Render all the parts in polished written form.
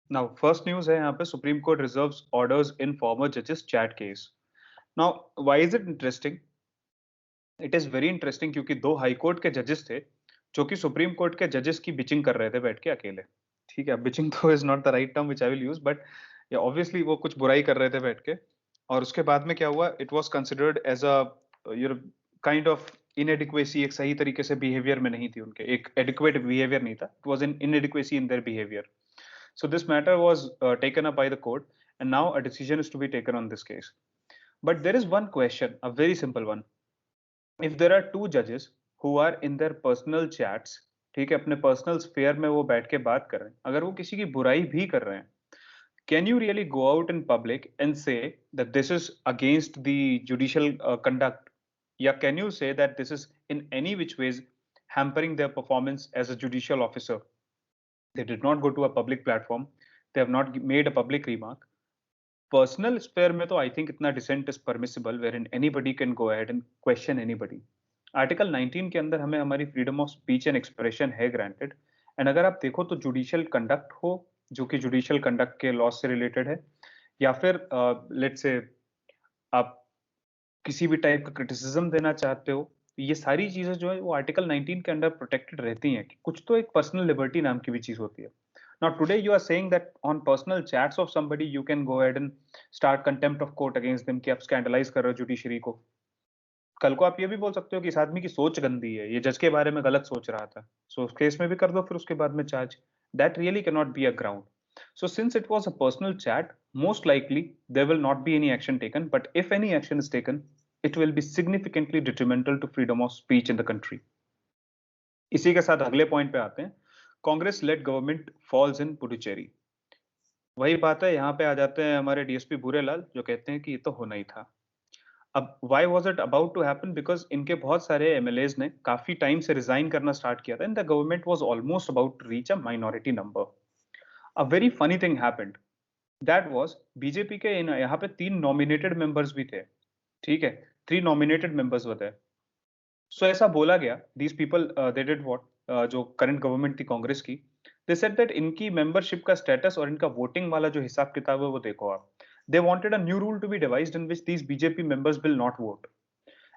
Now, first news है यहाँ पे Supreme Court reserves orders in former judges chat case. Now, why is it interesting? It is very interesting क्योंकि दो high court के जजेस थे जो कि सुप्रीम कोर्ट के जजेस की बिचिंग कर रहे थे बैठ के अकेले. ठीक है, बिचिंग तो is not the right term which I will use, but obviously वो कुछ बुराई कर रहे थे बैठ के. और उसके बाद में क्या हुआ, it was considered as a kind of inadequacy. एक सही तरीके से बिहेवियर में नहीं थी उनके, एक एडिक्वेट बिहेवियर नहीं था. It was an inadequacy in their behaviour. So this matter was taken up by the court, and now a decision is to be taken on this case. But there is one question, a very simple one. If there are two judges who are in their personal chats, ठीक है, अपने personal sphere में वो बैठ के बात कर रहे हैं, अगर वो किसी की बुराई भी कर रहे हैं, can you really go out in public and say that this is against the judicial conduct? या can you say that this is in any which ways hampering their performance as a judicial officer? They did not go to a public platform. They have not made a public remark. Personal sphere में तो I think इतना dissent is permissible wherein anybody can go ahead and question anybody. Article 19 के अंदर हमें हमारी freedom of speech and expression है granted. And अगर आप देखो तो जुडिशियल कंडक्ट हो जो कि जुडिशियल कंडक्ट के लॉ से रिलेटेड है, या फिर लेट्स से आप किसी भी टाइप का क्रिटिसिज्म देना चाहते हो, ये सारी चीजें जो है वो आर्टिकल 19 के अंडर प्रोटेक्टेड रहती हैं. कि कुछ तो एक पर्सनल लिबर्टी नाम की भी चीज होती है. Now today you are saying that on personal chats of somebody you can go ahead and start contempt of court against them कि आप scandalize कर रहे हो जुडिशरी को. कल को आप ये भी बोल सकते हो कि इस आदमी की सोच गंदी है, ये जज के बारे में गलत सोच रहा था. सो उस केस में भी कर दो फिर उसके बाद में charge. That really can not be a ground. So since it was a personal chat, most likely there will not be any action taken. But if any action is taken, it will be significantly detrimental to freedom of speech in the country. इसी के साथ अगले point पे आते हैं. Congress lead government falls in Puducherry. वही बात है, यहाँ पे आ जाते हैं हमारे डीएसपी भूरेलाल जो कहते हैं कि ये तो होना ही था. अब why was it about to happen? Because इनके बहुत सारे एमएलएज ने काफी टाइम से रिजाइन करना स्टार्ट किया था and the government was almost about to reach a minority number. A very funny thing happened. That was BJP के यहाँ पे 3 नॉमिनेटेड मेंबर्स भी थे. ठीक है, 3 नॉमिनेटेड मेंबर्स होते हैं. सो ऐसा बोला गया, these people they did what, जो करंट गवर्नमेंट थी कांग्रेस की, दे सेड दैट इनकी मेंबरशिप का स्टेटस और इनका वोटिंग वाला जो हिसाब किताब है वो देखो आप. They wanted a new rule to be devised in which these BJP members will not vote.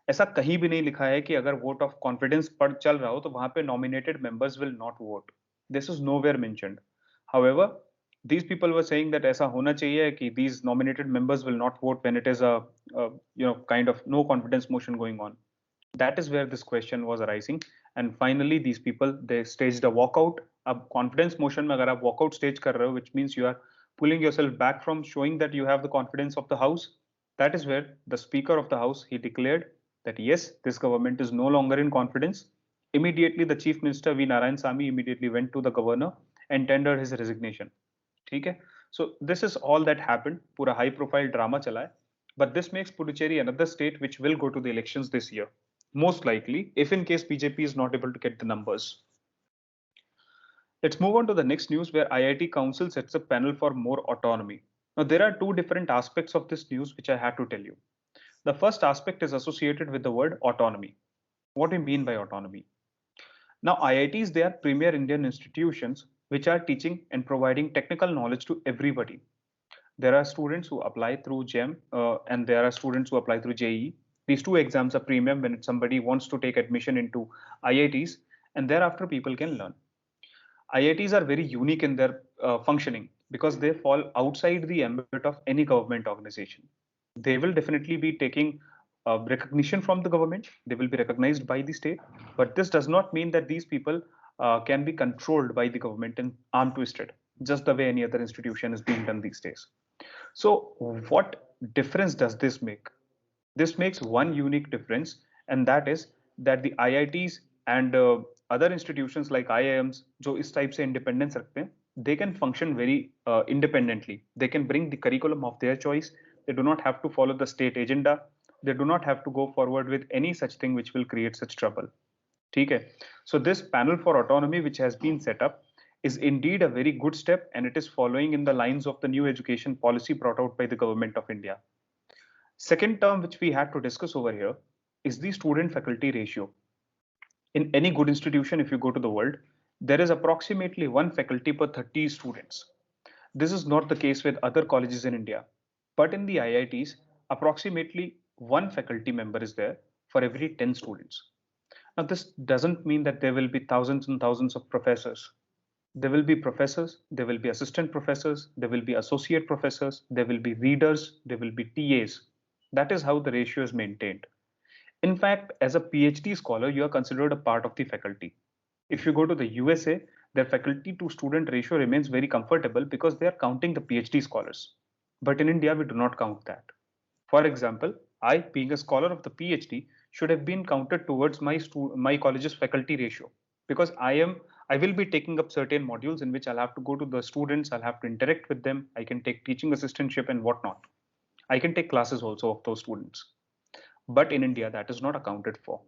ऐसा कहीं भी नहीं लिखा है कि अगर वोट ऑफ कॉन्फिडेंस पढ़ चल रहा हो तो वहां पे nominated members will not vote. This is nowhere mentioned. However, these people were saying that ऐसा होना चाहिए कि these nominated members will not vote when it is a kind of no confidence motion going on. That is where this question was arising. And finally these people they staged a walkout. अब confidence motion में अगर आप walkout stage कर रहे हो, which means you are pulling yourself back from showing that you have the confidence of the house. That is where the speaker of the house he declared that yes, this government is no longer in confidence. Immediately the chief minister V Narayan immediately went to the governor and tendered his resignation. ठीक है. So this is all that happened. पूरा high profile drama चला है. But this makes Puducherry another state which will go to the elections this year. Most likely, if in case BJP is not able to get the numbers. Let's move on to the next news where IIT Council sets a panel for more autonomy. Now, there are two different aspects of this news which I have to tell you. The first aspect is associated with the word autonomy. What do you mean by autonomy? Now, IITs, they are premier Indian institutions which are teaching and providing technical knowledge to everybody. There are students who apply through GEM and there are students who apply through JEE. These two exams are premium when somebody wants to take admission into IITs, and thereafter people can learn. IITs are very unique in their functioning because they fall outside the ambit of any government organization. They will definitely be taking recognition from the government. They will be recognized by the state, but this does not mean that these people can be controlled by the government and arm twisted, just the way any other institution is being done these days. So, what difference does this make? This makes one unique difference, and that is that the IITs and other institutions like IIMs, जो इस type से independence रखते हैं, they can function very independently. They can bring the curriculum of their choice. They do not have to follow the state agenda. They do not have to go forward with any such thing which will create such trouble. ठीक है. So this panel for autonomy which has been set up is indeed a very good step, and it is following in the lines of the new education policy brought out by the government of India. Second term which we had to discuss over here is the student faculty ratio. In any good institution, if you go to the world, there is approximately one faculty per 30 students. This is not the case with other colleges in India, but in the IITs, approximately one faculty member is there for every 10 students. Now, this doesn't mean that there will be thousands and thousands of professors. There will be professors, there will be assistant professors, there will be associate professors, there will be readers, there will be TAs. That is how the ratio is maintained. In fact, as a PhD scholar, you are considered a part of the faculty. If you go to the USA, their faculty to student ratio remains very comfortable because they are counting the PhD scholars. But in India, we do not count that. For example, I, being a scholar of the PhD, should have been counted towards my college's faculty ratio because I will be taking up certain modules in which I'll have to go to the students, I'll have to interact with them, I can take teaching assistantship and whatnot. I can take classes also of those students. But in India, that is not accounted for.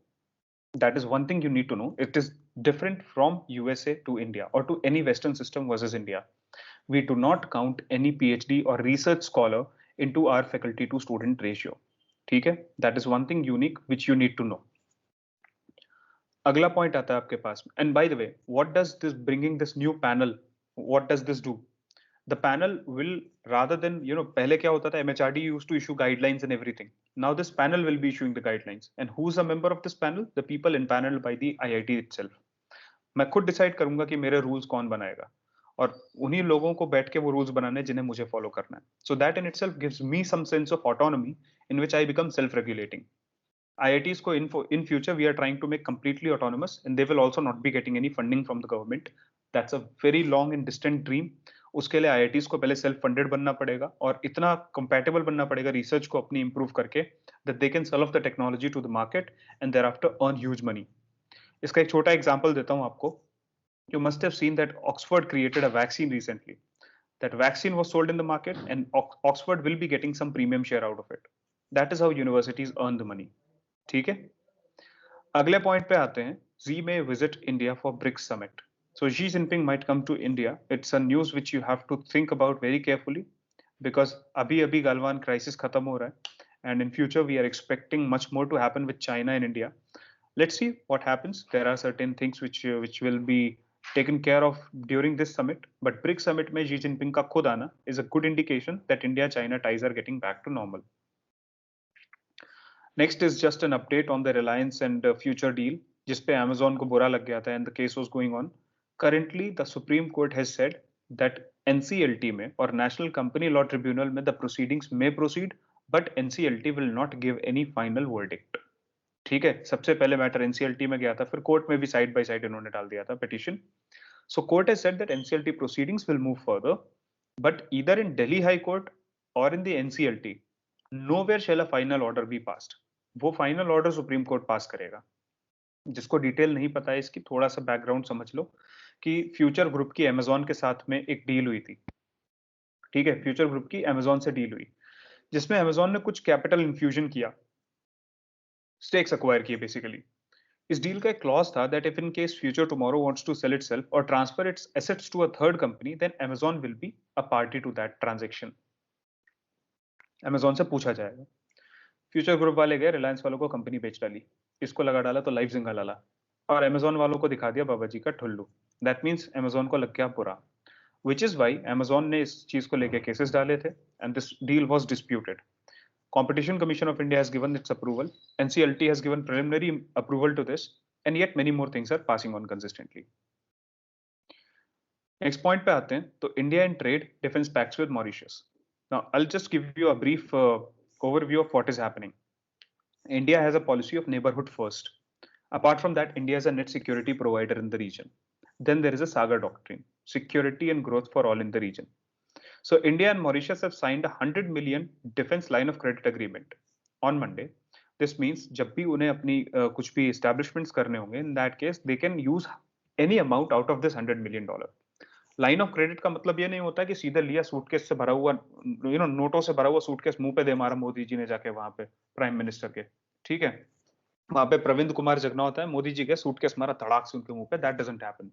That is one thing you need to know. It is different from USA to India or to any Western system versus India. We do not count any PhD or research scholar into our faculty to student ratio. ठीक है? That is one thing unique which you need to know. अगला point आता है आपके पास में. And by the way, what does this bringing this new panel? What does this do? The panel will, rather than, पहले क्या होता था, MHRD used to issue guidelines and everything. Now this panel will be issuing the guidelines. And who's a member of this panel? The people impaneled by the IIT itself. मैं खुद decide करूंगा कि मेरे rules कौन बनाएगा और उन्हीं लोगों को बैठ के वो रूल्स बनाने जिन्हें मुझे फॉलो करना है. So that in itself gives me some sense of autonomy in which I become self regulating. IITs को in future we are trying to make completely autonomous and they will also not be getting any funding from the government. That's a very long and distant dream. उसके लिए IITs को पहले self funded बनना पड़ेगा और इतना compatible बनना पड़ेगा रिसर्च को अपनी इंप्रूव करके that they can sell off the technology to the market and thereafter earn huge money. इसका एक छोटा एग्जांपल देता हूं आपको. You must have seen that Oxford created a vaccine recently. That vaccine was sold in the market and Oxford will be getting some premium share out of it. That is how universities earn the money. ठीक है. अगले point पे आते हैं. Xi may visit India for BRICS summit. So Xi Jinping might come to India. It's a news which you have to think about very carefully because अभी Galwan crisis खत्म हो रहा है and in future we are expecting much more to happen with China and India. Let's see what happens. There are certain things which will be taken care of during this summit. But BRICS summit में Xi Jinping का खुद आना is a good indication that India-China ties are getting back to normal. Next is just an update on the Reliance and future deal, जिसपे Amazon को बुरा लग गया था and the case was going on. Currently, the Supreme Court has said that NCLT में और National Company Law Tribunal में the proceedings may proceed, but NCLT will not give any final verdict. ठीक है. सबसे पहले मैटर NCLT में गया था, फिर कोर्ट में भी साइड बाय साइड इन्होंने डाल दिया था petition. So court has said that NCLT proceedings will move further, but either in Delhi High Court or in the NCLT, nowhere shall a final order be passed. वो final order supreme court पास करेगा. जिसको detail नहीं पता है इसकी, थोड़ा सा background समझ लो कि फ्यूचर ग्रुप की अमेजोन के साथ में एक डील हुई थी. ठीक है. फ्यूचर ग्रुप की अमेजोन से डील हुई जिसमें अमेजोन ने कुछ कैपिटल इन्फ्यूजन किया, स्टेक्स एक्वायर किए बेसिकली. इस डील का एक क्लॉज था that if in case Future tomorrow wants to sell itself और transfer its assets to a third company, then Amazon will be a party to that transaction. Amazon से पूछा जाएगा. Future group वाले गए, रिलायंस वालों को कंपनी बेच डाली, इसको लगा डाला तो लाइफ जिंगा लाला, और अमेजोन वालों को दिखा दिया बाबा जी का ठुल्लू. दैट मीन्स अमेजोन को लग गया बुरा, विच इज वाई अमेजोन ने इस चीज को लेकर केसेस डाले थे and this deal was disputed. Competition Commission of India has given its approval. NCLT has given preliminary approval to this, and yet many more things are passing on consistently. Next point पे आते हैं. तो India in trade defense pacts with Mauritius. Now I'll just give you a brief overview of what is happening. India has a policy of neighborhood first. Apart from that, India is a net security provider in the region. Then there is a Sagar doctrine, security and growth for all in the region. So India and Mauritius have signed a 100 million defense line of credit agreement on Monday. This means जब भी उन्हें अपनी कुछ भी establishments करने होंगे, in that case they can use any amount out of this $100 million. Line of credit का मतलब ये नहीं होता कि सीधे लिया सूटकेस से भरा हुआ, नोटों से भरा हुआ सूटकेस मुंह पे दे मारा मोदी जी ने जाके वहां पे प्राइम मिनिस्टर के. ठीक है. वहां पे प्रविंद कुमार जगना होता है, मोदी जी के सूटकेस मारा धड़ाक से उनके मुंह पे. That doesn't happen.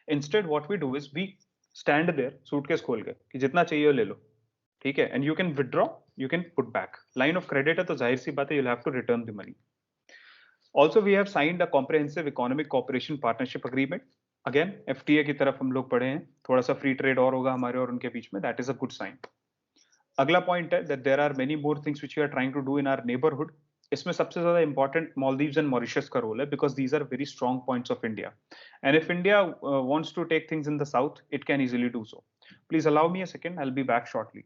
Instead what we do is we stand there suitcase खोल के कि जितना चाहिए ले लो. ठीक है. And you can withdraw, you can put back. Line of credit है तो जाहिर सी बात है you'll have to return the money. Also we have signed a comprehensive economic cooperation partnership agreement. Again FTA की तरफ हम लोग पढ़े हैं, थोड़ा सा फ्री ट्रेड और होगा हमारे और उनके बीच में, that is a good sign. अगला पॉइंट है that there are many more things which we are trying to do in our neighbourhood. इसमें सबसे ज्यादा इंपॉर्टेंट मालदीव्स एंड मॉरिशस का रोल है, because these are very strong points of India, and if India wants to take things in the south it can easily do so. Please allow me a second, I will be back shortly.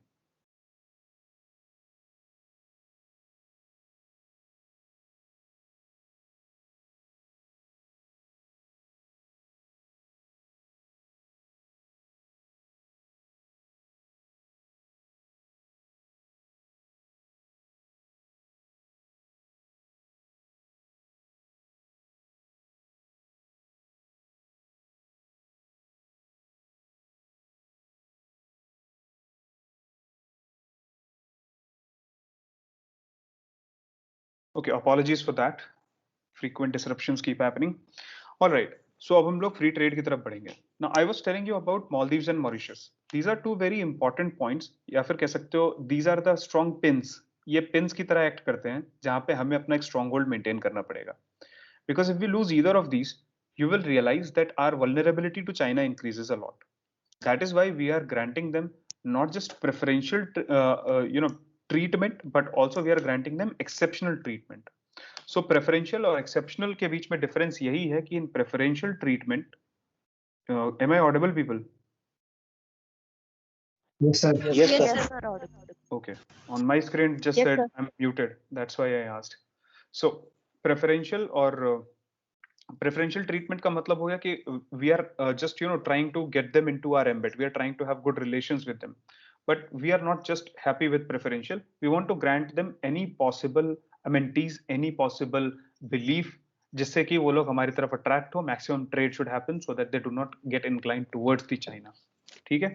Okay, apologies for that. Frequent disruptions keep happening. All right. So अब हम लोग free trade की तरफ बढ़ेंगे. Now I was telling you about Maldives and Mauritius. These are two very important points, या फिर कह सकते हो these are the strong pins. ये pins की तरह एक्ट करते हैं जहां पे हमें अपना एक स्ट्रॉन्ग होल्ड मेंटेन करना पड़ेगा. Because if we lose either of these, you will realize that our vulnerability to China increases a lot. That is why we are granting them not just preferential treatment, but also we are granting them exceptional treatment. So preferential और exceptional के बीच में difference यही है कि in preferential treatment, am I audible, people? Yes, sir. Yes, Yes, sir. sir. Audible. Okay, on my screen just Yes, said sir. I'm muted, that's why I asked. So preferential और preferential treatment का मतलब हो गया कि we are just trying to get them into our ambit, we are trying to have good relations with them, but we are not just happy with preferential, we want to grant them any possible amenities, any possible belief जिससे कि वो लोग हमारी तरफ attract हो, maximum trade should happen so that they do not gate inclined towards the China. ठीक है,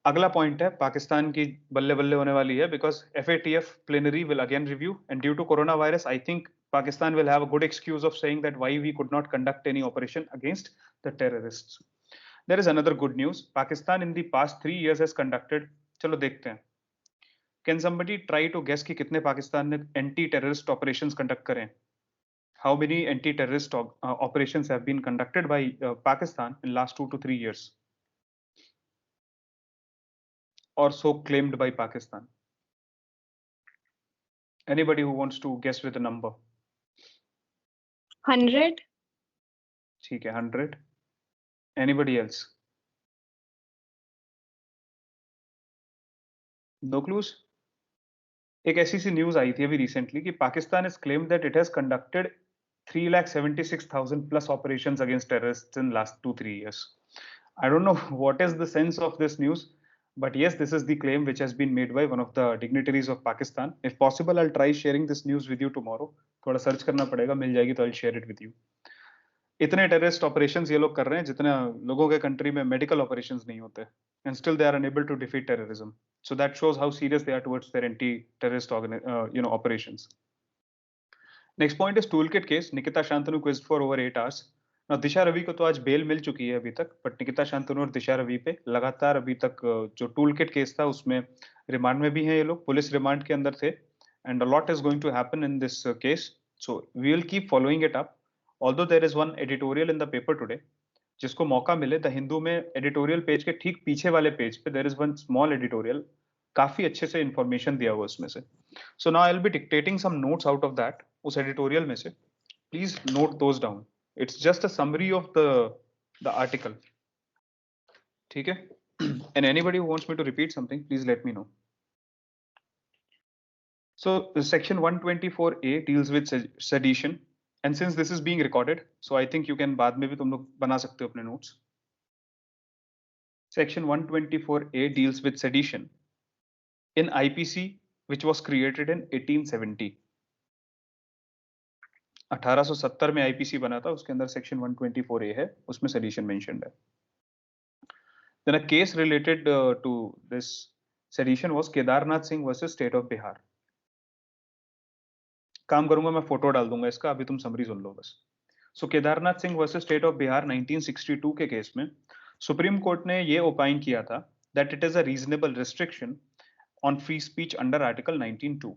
अगला पॉइंट है पाकिस्तान की बल्ले बल्ले होने वाली है, because FATF plenary will again review, and due to coronavirus I think Pakistan will have a good excuse of saying that why we could not conduct any operation against the terrorists. There is another good news, Pakistan in the past 3 years has conducted, चलो देखते हैं, can somebody try to guess कि कितने पाकिस्तान ने anti terrorist operations conduct करें? How many anti-terrorist operations have been conducted by Pakistan in last 2 to 3 years, or so claimed by Pakistan? Anybody who wants to guess with a number? 100. ठीक है, 100. Anybody else? No clues? एक ऐसी सी news आई थी अभी recently कि Pakistan has claimed that it has conducted 3,76,000 plus operations against terrorists in last 2-3 years. I don't know what is the sense of this news, but yes, this is the claim which has been made by one of the dignitaries of Pakistan. If possible, I'll try sharing this news with you tomorrow. थोड़ा search करना पड़ेगा, मिल जाएगी तो I'll share it with you. इतने terrorist operations ये लोग कर रहे हैं जितने लोगों के कंट्री में मेडिकल ऑपरेशंस नहीं होते, and still they are unable to defeat terrorism. So that shows how serious they are towards their anti terrorist operations. Next point is toolkit case. Nikita Shantanu quizzed for over 8 hours. ना दिशा रवि को तो आज bell मिल चुकी है अभी तक, बट निकिता शांतनु और दिशा रवि पे लगातार अभी तक जो टूलकिट केस था उसमें रिमांड में भी हैं ये लोग, पुलिस रिमांड के अंदर थे, and a lot is going to happen in this case. So we will keep following it up. Although there is one editorial in the paper today, जिसको मौका मिले, द हिंदू में एडिटोरियल पेज के ठीक पीछे वाले पेज पे there is one small editorial, काफी अच्छे से इंफॉर्मेशन दिया हुआ उसमें से. So now I will be dictating some notes out of that, उस एडिटोरियल में से. Please note those down. It's just a summary of the article. ठीक है, and anybody who wants me to repeat something please let me know. So section 124A deals with sedition, and since this is being recorded, so I think you can बाद में भी तुम लोग बना सकते हो अपने notes. Section 124A deals with sedition in IPC, which was created in 1870. 1870 में IPC बना था, उसके अंदर section 124A है, उसमें sedition mentioned है. Then a case related to this sedition was Kedarnath Singh versus State of Bihar. काम करूंगा मैं फोटो डाल दूंगा इसका, अभी तुम समरी सुन लो बस. So Kedarnath Singh versus State of Bihar 1962 के केस में सुप्रीम कोर्ट ने ये ओपाइन किया था that it is a reasonable restriction on free speech under article 19(2)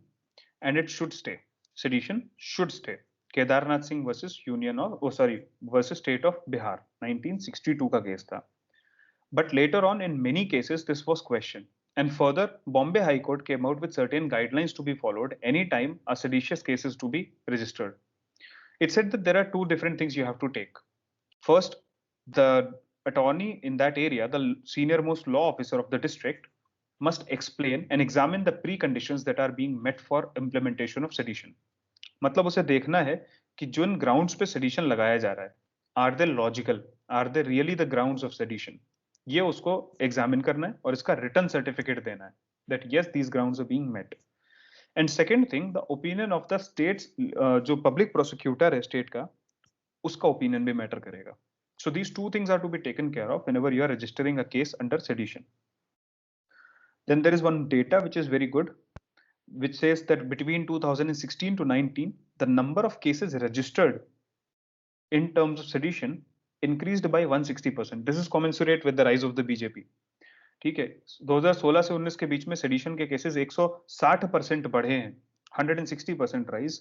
and it should stay. Sedition should stay. Kedarnath Singh versus union of versus State of Bihar 1962 का case था. But later on, in many cases, this was questioned. And further, Bombay High Court came out with certain guidelines to be followed anytime a seditious case is to be registered. It said that there are two different things you have to take. First, the attorney in that area, the senior most law officer of the district, must explain and examine the preconditions that are being met for implementation of sedition. मतलब उसे देखना है कि जिन grounds पे sedition लगाया जा रहा है, are they logical, are they really the grounds of sedition, ये उसको एग्जामिन करना है और इसका रिटर्न सर्टिफिकेट देना है that yes these grounds are being met. And second thing, the opinion of the states, जो पब्लिक प्रोसिक्यूटर है स्टेट का, उसका ओपिनियन भी मैटर करेगा. So these two things are to be taken care of whenever you are registering a case under sedition. Then there is one data which is very good, which says that between 2016 to 19, the number of cases registered in terms of sedition increased by 160%. This is commensurate with the rise of the BJP. ठीक है, 2016 से 19 के बीच में sedition के cases 160% बढ़े हैं, 160% rise.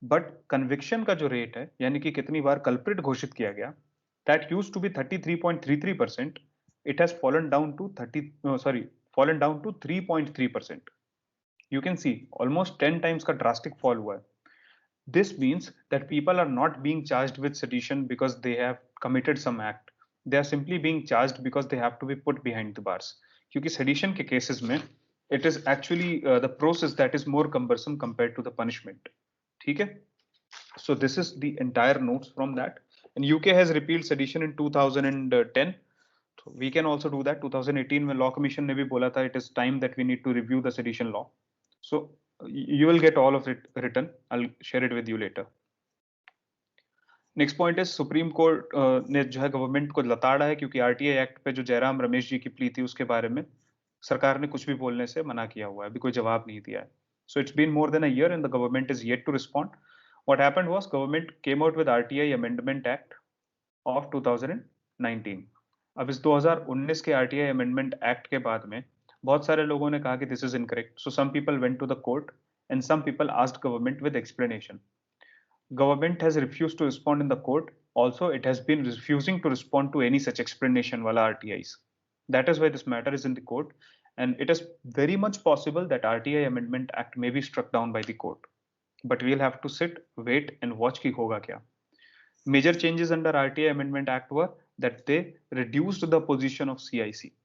But conviction का जो रेट है, यानी कि कितनी बार कल्प्रिट घोषित किया गया, that used to be 33.33%. It has fallen down to 3.3%. You can see almost 10 times का drastic fall हुआ है. This means that people are not being charged with sedition because they have committed some act. They are simply being charged because they have to be put behind the bars. क्योंकि sedition के cases में it is actually the process that is more cumbersome compared to the punishment. ठीक है? So this is the entire notes from that. And UK has repealed sedition in 2010. So we can also do that. 2018 में Law Commission ने भी बोला था it is time that we need to review the sedition law. So you will get all of it written. I'll share it with you later. Next point is supreme court ने जो है government को लताड़ा है क्योंकि RTI act पे जो जयराम रमेश जी की plea थी उसके बारे में सरकार ने कुछ भी बोलने से मना किया हुआ है, अभी कोई जवाब नहीं दिया है. So it's been more than a year and the government is yet to respond. What happened was government came out with RTI amendment act of 2019. अब इस 2019 के आरटीआई अमेंडमेंट एक्ट के बाद में बहुत सारे लोगों ने कहा कि this is incorrect. So some people went to the court and some people asked government with explanation. Government has refused to respond in the court. Also, it has been refusing to respond to any such explanation wala RTIs. That is why this matter is in the court, and it is very much possible that RTI Amendment Act may be struck down by the court. But we'll have to sit, wait, and watch ki hoga kya. Major changes under RTI Amendment Act were that they reduced the position of CIC.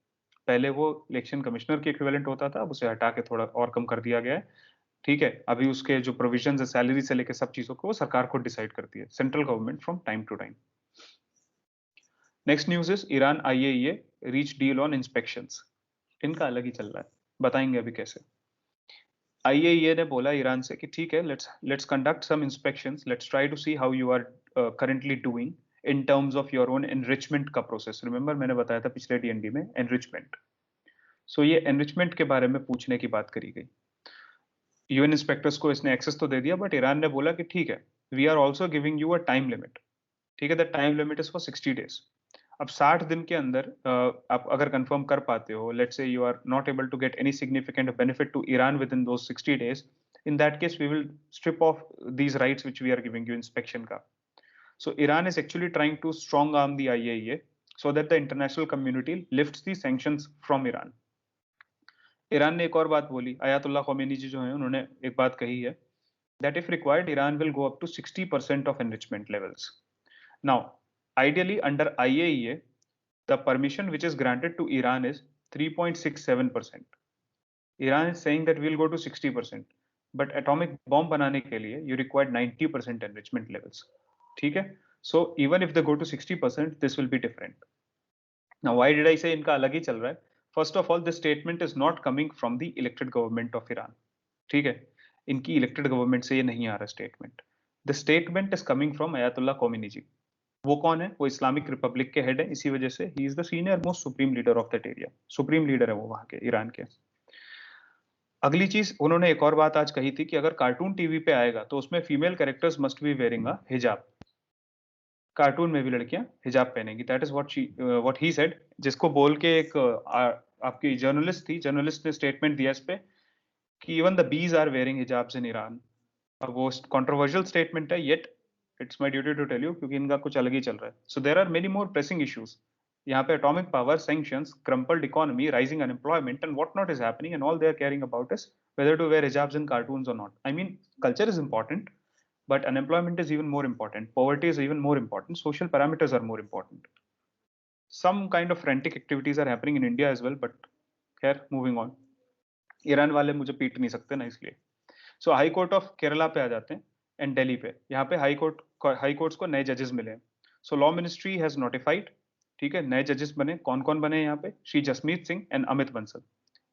पहले वो election commissioner के equivalent होता था, अब उसे हटा के थोड़ा और कम कर दिया गया है. ठीक है, अभी उसके जो प्रोविजंस है सैलरी से लेकर सब चीजों को वो सरकार को डिसाइड करती है, central government from time to time. Next news is Iran IAEA reach deal on inspections. इनका अलग ही चल रहा है, बताएंगे अभी कैसे. IAEA ने बोला ईरान से कि ठीक है, let's conduct some inspections, let's try to see how you are currently doing in terms of your own enrichment का प्रोसेस. रिमेंबर मैंने बताया था पिछले DND में एनरिचमेंट. सो ये एनरिचमेंट के बारे में पूछने की बात करी गई. यूएन इंस्पेक्टर्स को इसने एक्सेस तो दे दिया, बट ईरान ने बोला कि ठीक है, we are also giving you a time limit. ठीक है, the time limit is for 60 days. अब 60 दिन के अंदर आप अगर कंफर्म कर पाते हो, let's say you are not able to get any significant benefit to Iran within those 60 days, in that case we will strip off these rights which we are giving you inspection ka. So Iran is actually trying to strong arm the IAEA so that the international community lifts the sanctions from Iran. Iran ने एक और बात बोली, अयातुल्लाह ख़ोमेनी जी जो हैं उन्होंने एक बात कही है that if required Iran will go up to 60% of enrichment levels. Now ideally under IAEA the permission which is granted to Iran is 3.67%. Iran is saying that we'll go to 60%, but atomic bomb बनाने के लिए you require 90% enrichment levels. ठीक है, so even if they go to 60% this will be different. Now why did I say इनका अलग ही चल रहा है? First of all, this statement is not coming from the elected government of Iran. ठीक है, इनकी elected government से ये नहीं आ रहा statement. The statement is coming from Ayatollah Khomeini जी. वो कौन है? वो इस्लामिक रिपब्लिक के हेड है, इसी वजह से he is the senior most supreme leader of that area. Supreme leader है वो वहां के, ईरान के. अगली चीज उन्होंने एक और बात आज कही थी कि अगर कार्टून टीवी पे आएगा तो उसमें female characters must be wearing a hijab. Cartoon में भी लड़कियां हिजाब पहनेंगी. That is what he said, जिसको बोल के एक आपकी जर्नलिस्ट थी, जर्नलिस्ट ने स्टेटमेंट दिया इस पे कि even the bees are wearing hijabs in Iran. अब वो कंट्रोवर्शियल स्टेटमेंट है, yet it's my duty to tell you, क्योंकि इनका कुछ अलग ही चल रहा है. So there are many more pressing issues. यहाँ पे atomic power, sanctions, crumpled economy, rising unemployment, and what not is happening, and all they are caring about is whether to wear hijabs in cartoons or not. I mean, culture is important, but unemployment is even more important. Poverty is even more important. Social parameters are more important. Some kind of frantic activities are happening in India as well, but खैर, moving on. Iran वाले मुझे पीट नहीं सकते ना, इसलिए. सो high court of Kerala पे आ जाते हैं एंड दिल्ली पे. यहाँ पे हाई कोर्ट्स को नए जजेस मिले हैं. So law ministry has notified. ठीक है, नए जजेस बने. कौन कौन बने यहाँ पे? श्री जसमीत सिंह एंड अमित बंसल.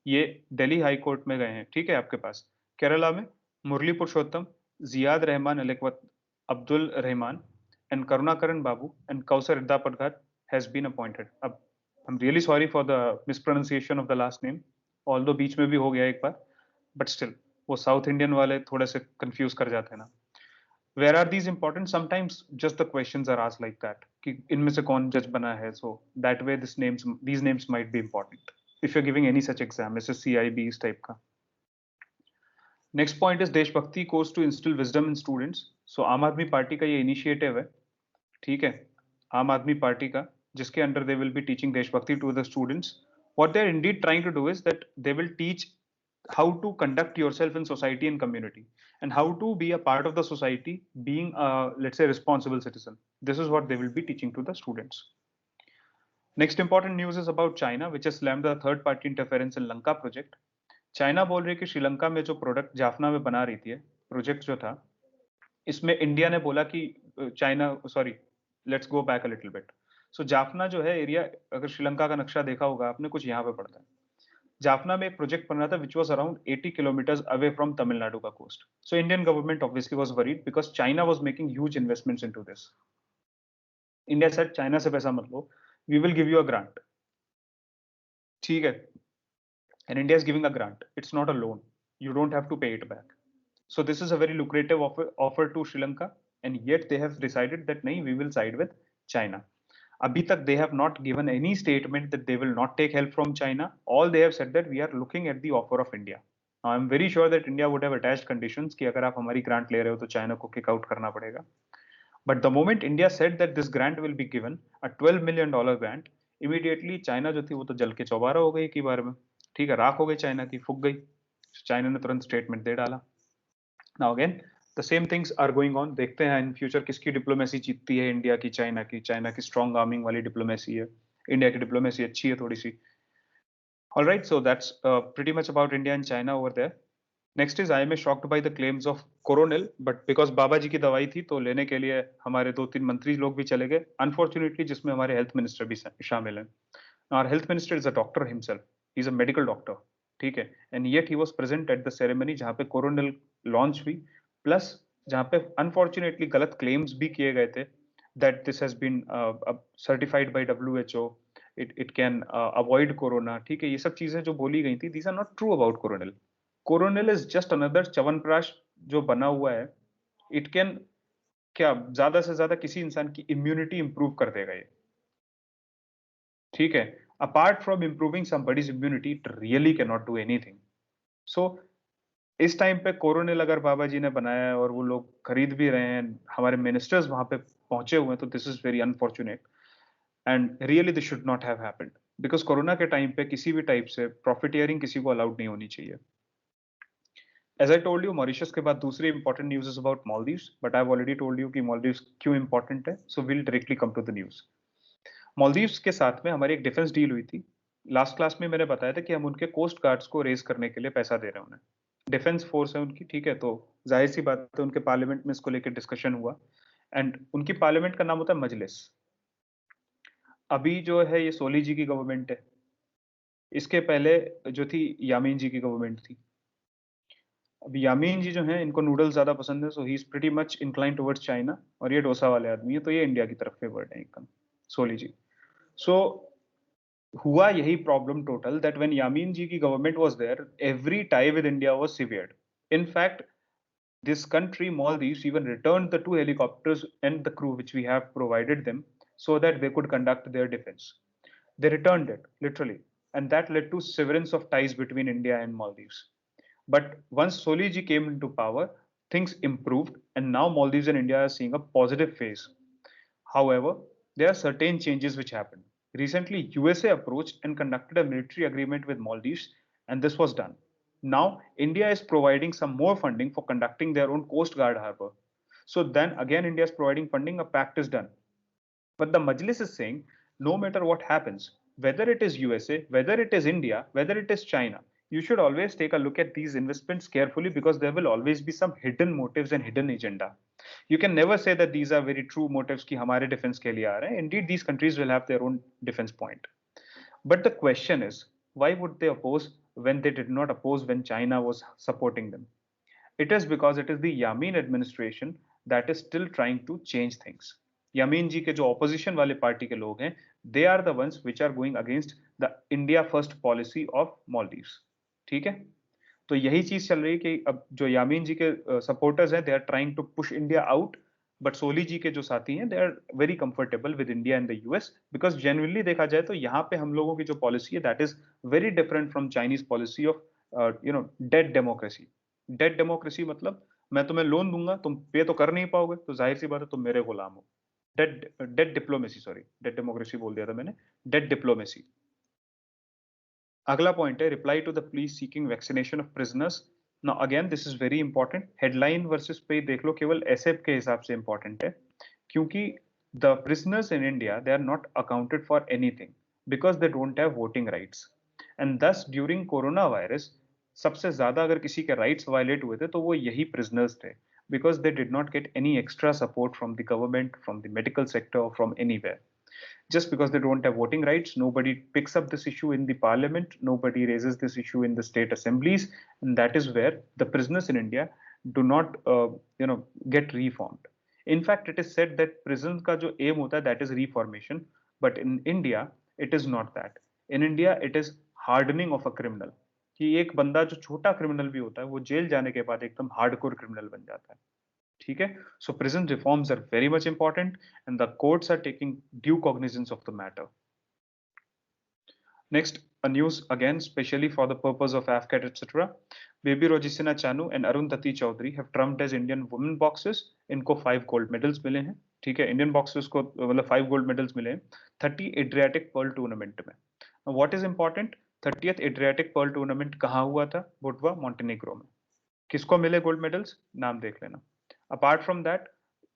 ये दिल्ली हाई कोर्ट में गए हैं. ठीक है, आपके पास केरला में Murali Purushottam, Jiyad Rahman Alikavat, Abdul Rahman and Karunakaran Babu and Kausar Idda Patghat has been appointed. अब I am really sorry for the mispronunciation of the last name, although बीच में भी हो गया एक बार, बट स्टिल वो साउथ इंडियन वाले थोड़े से कंफ्यूज कर जाते हैं ना. Where are these important? Sometimes just the questions are asked like that कि इनमें से कौन जज बना है. So that way these names might be important if you are giving any such exam, SSC, IB, इस टाइप का. Next point is Deshbhakti course to instil wisdom in students. So Aam Aadmi Party का ये इनिशिएटिव है. ठीक है, आम आदमी पार्टी का, जिसके under they will be teaching Deshbhakti to the students. What they're indeed trying to do is that they will teach how to conduct yourself in society and community, and how to be a part of the society, being a, let's say, responsible citizen. This is what they will be teaching to the students. Next important news is about China, which has slammed the third party interference in Lanka project. China बोल रही है कि श्रीलंका में जो product Jaffna में बना रही थी, प्रोजेक्ट जो था, इसमें इंडिया ने बोला कि China, sorry, let's go back a little bit. So Jaffna जो है एरिया, अगर श्रीलंका का नक्शा देखा होगा आपने, कुछ यहाँ पे पड़ता है. जाफना में एक प्रोजेक्ट बन रहा था which was around 80 kilometres away from Tamil Nadu का coast. So Indian government obviously was worried because China was making huge investments into this. India said China से पैसा मत लो, we will give you a grant. ठीक है, and India is giving a grant, it's not a loan, you don't have to pay it back. So this is a very lucrative offer to Sri Lanka, and yet they have decided that nahi, we will side with China. Abhi tak they have not given any statement that they will not take help from China. All they have said that we are looking at the offer of India. Now I'm very sure that India would have attached conditions कि अगर आप हमारी grant ले रहे हो तो China को kick out करना पड़ेगा. But the moment India said that this grant will be given, a $12 million grant, immediately China जो थी वो तो जल के चौबारा हो गई की बार में. ठीक है, राख हो गई चाइना की, फूक गई. चाइना ने तुरंत स्टेटमेंट दे डाला. Now again, the same things are going on. देखते हैं इन फ्यूचर किसकी डिप्लोमेसी जीतती है, इंडिया की, चाइना की. चाइना की स्ट्रॉन्ग आर्मिंग वाली डिप्लोमेसी है, इंडिया की डिप्लोमेसी अच्छी है थोड़ी सी. All right, so that's pretty much about India and China over there. Next is IMA shocked by the claims of Coronel, but because बाबा जी की दवाई थी तो लेने के लिए हमारे 2-3 मंत्री लोग भी चले गए, अनफॉर्चुनेटली, जिसमें हमारे हेल्थ मिनिस्टर भी शामिल हैं. Our health minister is a doctor himself. He's a medical doctor. ठीक है, and yet he was present at the ceremony जहाँ पे Coronel launch हुई, plus जहाँ पे unfortunately गलत claims भी किए गए थे that this has been certified by WHO, it can avoid corona. ठीक है, ये सब चीजें जो बोली गई थी, these are not true about Coronel. Coronel is just another chyawanprash जो बना हुआ है. It can क्या ज्यादा से ज्यादा किसी इंसान की इम्यूनिटी इंप्रूव कर देगा ये. ठीक है, apart from improving somebody's immunity, it really cannot do anything. So इस टाइम पे कोरोनिल अगर बाबा जी ने बनाया है और वो लोग खरीद भी रहे हैं, हमारे मिनिस्टर्स वहां पे पहुंचे हुए हैं, तो this is very unfortunate and really this should not have happened, because corona के टाइम पे किसी भी टाइप से प्रॉफिटियरिंग किसी को अलाउड नहीं होनी चाहिए. As I told you, Mauritius के बाद दूसरी important news is about Maldives, but I have already told you कि मालदीव्स क्यों इंपॉर्टेंट है. So will directly come to the news. Maldives के साथ में हमारी एक डिफेंस डील हुई थी. लास्ट क्लास में मैंने बताया था कि हम उनके कोस्ट गार्ड्स को रेज करने के लिए पैसा दे रहे हैं उन्हें. डिफेंस फोर्स है उनकी, ठीक है, तो जाहिर सी बात है उनके पार्लियामेंट में इसको लेकर डिस्कशन हुआ, एंड उनकी पार्लियामेंट का नाम होता है मजलिस. अभी जो है ये सोली जी की गवर्नमेंट है, इसके पहले जो थी यामीन जी की गवर्नमेंट थी. अब यामीन जी जो हैं, इनको नूडल्स ज्यादा पसंद है, so he is pretty much incline towards China, और ये डोसा वाले आदमी है, तो ये इंडिया की तरफ फेवर्ड है एकदम, सोली जी. सो हुआ यही problem total that when Yameen ji की government was there, every tie with India was severed. In fact this country, Maldives, even returned the 2 helicopters and the crew which we have provided them so that they could conduct their defense. They returned it, literally, and that led to severance of ties between India and Maldives. But once Soliji came into power, things improved, and now Maldives and India are seeing a positive phase. However, there are certain changes which happened. Recently, USA approached and conducted a military agreement with Maldives, and this was done. Now, India is providing some more funding for conducting their own Coast Guard harbor. So then again, India is providing funding, a pact is done. But the Majlis is saying no matter what happens, whether it is USA, whether it is India, whether it is China, you should always take a look at these investments carefully because there will always be some hidden motives and hidden agenda. You can never say that these are very true motives कि हमारे defense के लिए आ रहे हैं. Indeed, these countries will have their own defense point. But the question is, why would they oppose when they did not oppose when China was supporting them? It is because it is the Yamin administration that is still trying to change things. Yamin ji के जो opposition वाले party के लोग हैं, they are the ones which are going against the India first policy of Maldives. ठीक है? तो यही चीज चल रही है कि अब जो यामीन जी के सपोर्टर्स हैं, they are trying to push India out, but Solih ji के जो साथी हैं, they are very comfortable with India and the US, because genuinely देखा जाए तो यहाँ पे हम लोगों की जो पॉलिसी है that is very different from Chinese policy of dead democracy. Dead democracy मतलब मैं तुम्हें लोन दूंगा, तुम पे तो कर नहीं पाओगे, तो जाहिर सी बात है तुम मेरे गुलाम हो. Dead dead diplomacy, sorry dead democracy बोल दिया था मैंने, डेड डिप्लोमेसी. अगला पॉइंट है reply to the police seeking vaccination of prisoners. Now again this is very important. Headline versus पे देख लो, केवल ऐसे के हिसाब से इंपॉर्टेंट है क्योंकि the prisoners in India they are not accounted for anything because they don't have voting rights. And thus during corona virus सबसे ज्यादा अगर किसी के राइट्स वायलेट हुए थे तो वो यही प्रिजनर्स थे, because they did not get any extra support from the government, from the medical sector, or from anywhere. Just because they don't have voting rights, nobody picks up this issue in the parliament, nobody raises this issue in the state assemblies, and that is where the prisoners in India do not, get reformed. In fact, it is said that prison ka jo aim hota hai, that is reformation, but in India, it is not that. In India, it is hardening of a criminal. कि एक बंदा जो छोटा criminal भी होता है वो jail जाने के बाद एकदम हार्डकोर क्रिमिनल बन जाता है. ठीक है? So prison reforms are very much important and the courts are taking due cognizance of the matter. Next, a news again, specially for the purpose of AFCAT, etc. Baby Rojisina Chanu and Arundhati Chaudhary have trumped as Indian women boxers. इनको 5 gold medals मिले हैं. ठीक है, Indian boxers को मतलब 5 gold medals मिले हैं 30 Adriatic Pearl tournament में. Now, what is important? 30th Adriatic Pearl tournament कहाँ हुआ था? Budva, Montenegro में. किसको मिले गोल्ड मेडल्स? नाम देख लेना. अपार्ट फ्रॉम दैट,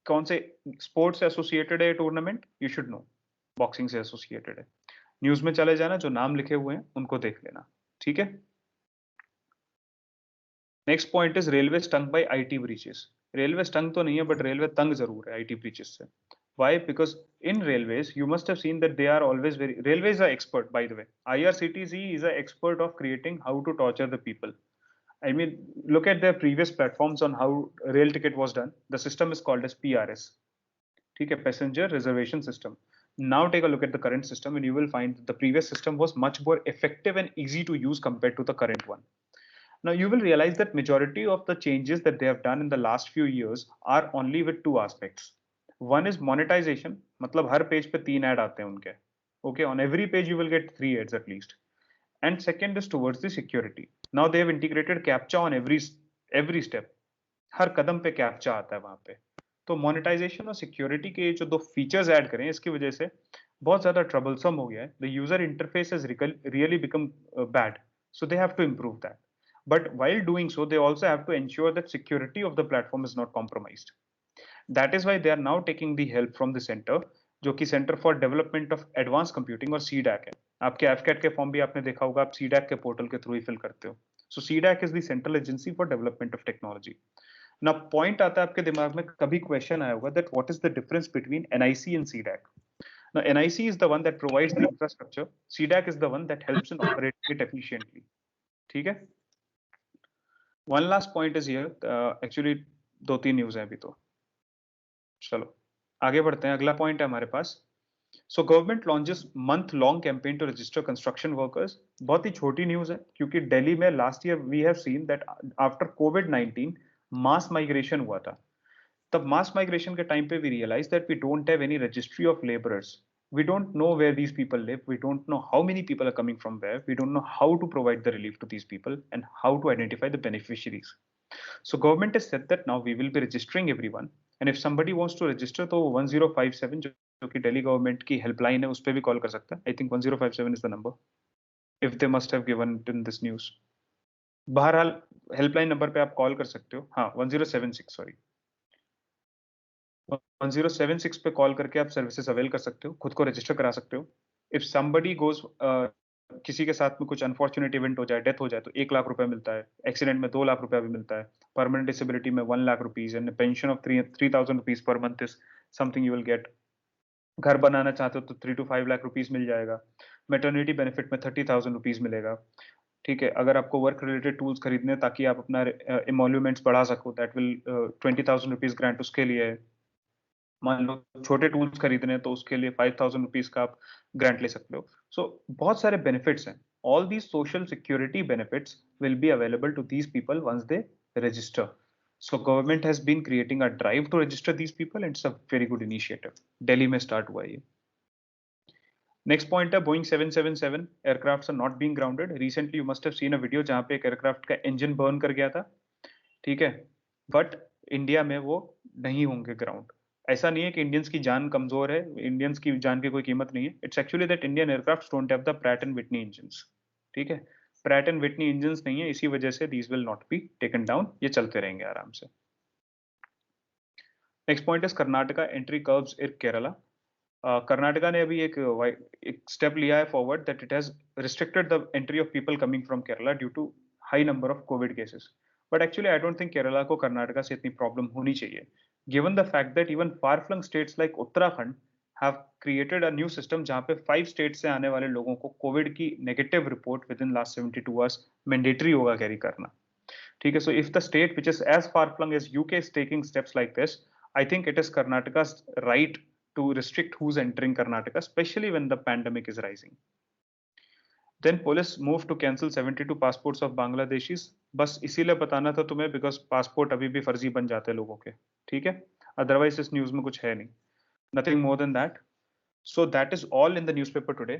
कौन से स्पोर्ट्स से एसोसिएटेड है tournament? You should know, boxing से एसोसिएटेड है. न्यूज में चले जाना, जो नाम लिखे हुए हैं उनको देख लेना. ठीक है. Next point is railway stung by IT breaches. Railway stung तो नहीं है बट रेलवे तंग जरूर है आईटी ब्रीचेस से. Why? Because in railways, you must have seen that they are always very. Railways are expert, by the way. IRCTC is an expert of creating how to torture the people. I mean, look at their previous platforms on how rail ticket was done. The system is called as PRS. Okay, passenger reservation system. Now take a look at the current system and you will find that the previous system was much more effective and easy to use compared to the current one. Now you will realize that majority of the changes that they have done in the last few years are only with two aspects. One is monetization, मतलब हर page पे 3 add आते हैं उनके. Okay, on every page you will get 3 ads at least. And second is towards the security. Now they have integrated captcha on every step. हर कदम पे captcha आता है वहां पे. तो मोनेटाइजेशन और सिक्योरिटी के जो दो फीचर्स ऐड करें इसकी वजह से बहुत ज्यादा ट्रबलसम हो गया है. The user interface has really become bad, so they have to improve that. But while doing so, they also have to ensure that security of the platform is not compromised. That is why they are now taking the help from the center, जो कि centre for development of advance computing और CDAC है. आपके AFCAT के form भी आपने देखा होगा, आप सीडैक के पोर्टल के थ्रू ही फिल करते हो. So CDAC is the central agency for development of technology. ना पॉइंट आता है आपके दिमाग में, कभी क्वेश्चन आया होगा that what is the difference between NIC and CDAC. Now, NIC is the one that provides the infrastructure. CDAC is the one that helps in operating it efficiently. ठीक है. One last point is here. Actually, 2-3 news है अभी तो. चलो आगे बढ़ते हैं. अगला पॉइंट है हमारे पास. So government launches month-long campaign to register construction workers. बहुत ही छोटी न्यूज है क्योंकि दिल्ली में last year we have seen that after COVID-19 mass migration हुआ था. तब mass migration के टाइम पे we realized that we don't have any registry of laborers. We don't know where these people live. We don't know how many people are coming from where. We don't know how to provide the relief to these people and how to identify the beneficiaries. So government has said that now we will be registering everyone, and if somebody wants to register तो 1057 जो कि Delhi government की helpline है उस पे भी call कर सकता है. I think 1057 is the number if they must have given it in this news. बहरहाल हेल्पलाइन नंबर पे आप कॉल कर सकते हो. हाँ 1076 सॉरी 1076 पे कॉल करके आप सर्विसेज अवेल कर सकते हो, खुद को रजिस्टर करा सकते हो. इफ समबडी गोज किसी के साथ में कुछ अनफॉर्चुनेट इवेंट हो जाए, डेथ हो जाए तो 1 लाख रुपए मिलता है, एक्सीडेंट में 2 लाख रुपया भी मिलता है, परमानेंट डिसेबिलिटी में 1 lakh rupees and pension of 3000 rupees per month is something you will get. घर बनाना चाहते हो तो 3 to 5 लाख रुपीज मिल जाएगा. मैटरनिटी बेनिफिट में 30,000 रुपीज मिलेगा. ठीक है, अगर आपको वर्क रिलेटेड टूल्स खरीदने हैं ताकि आप अपना इमोल्यूमेंट्स बढ़ा सको, दैट विल 20,000 रुपीज ग्रांट उसके लिए है. मान लो छोटे टूल्स खरीदने हैं तो उसके लिए 5,000 रुपीज का आप ग्रांट ले सकते हो. सो बहुत सारे बेनिफिट्स हैं. All these social security benefits will be available to these people once they register. So government has been creating a drive to register these people and it's a very good initiative. Delhi में start हुआ ये. Next point है Boeing 777 aircrafts are not being grounded. Recently you must have seen a video जहाँ पे एक aircraft का engine burn कर गया था. ठीक है, बट इंडिया में वो नहीं होंगे ग्राउंड. ऐसा नहीं है कि इंडियंस की जान कमजोर है, इंडियंस की जान की कोई कीमत नहीं है. It's actually that Indian aircraft don't have the Pratt and Whitney engines. ठीक है, प्रैट एंड विटनी इंजन्स नहीं है, इसी वजह से these will not be taken down. ये चलते रहेंगे आराम से. Next point is Karnataka entry curbs in Kerala. Karnataka ने अभी एक स्टेप लिया है forward that it has restricted the entry of people coming from Kerala due to high number of covid cases. But actually I don't think Kerala को कर्नाटका से इतनी प्रॉब्लम होनी चाहिए, given the fact that even far flung states like Uttarakhand have created a new system जहां पे 5 state से आने वाले लोगों को कोविड की negative report within last 72 hours mandatory होगा कैरी करना. ठीक है, so if the state which is as far flung as UK is taking steps like this, I think it is Karnataka's right to restrict who's entering Karnataka, especially when the pandemic is rising. Then police moved to cancel 72 passports of Bangladeshis. बस इसीलिए बताना था तुम्हें because passport अभी भी फर्जी बन जाते हैं लोगों के. ठीक है, otherwise इस न्यूज में कुछ है नहीं. Nothing more than that. So that is all in the newspaper today.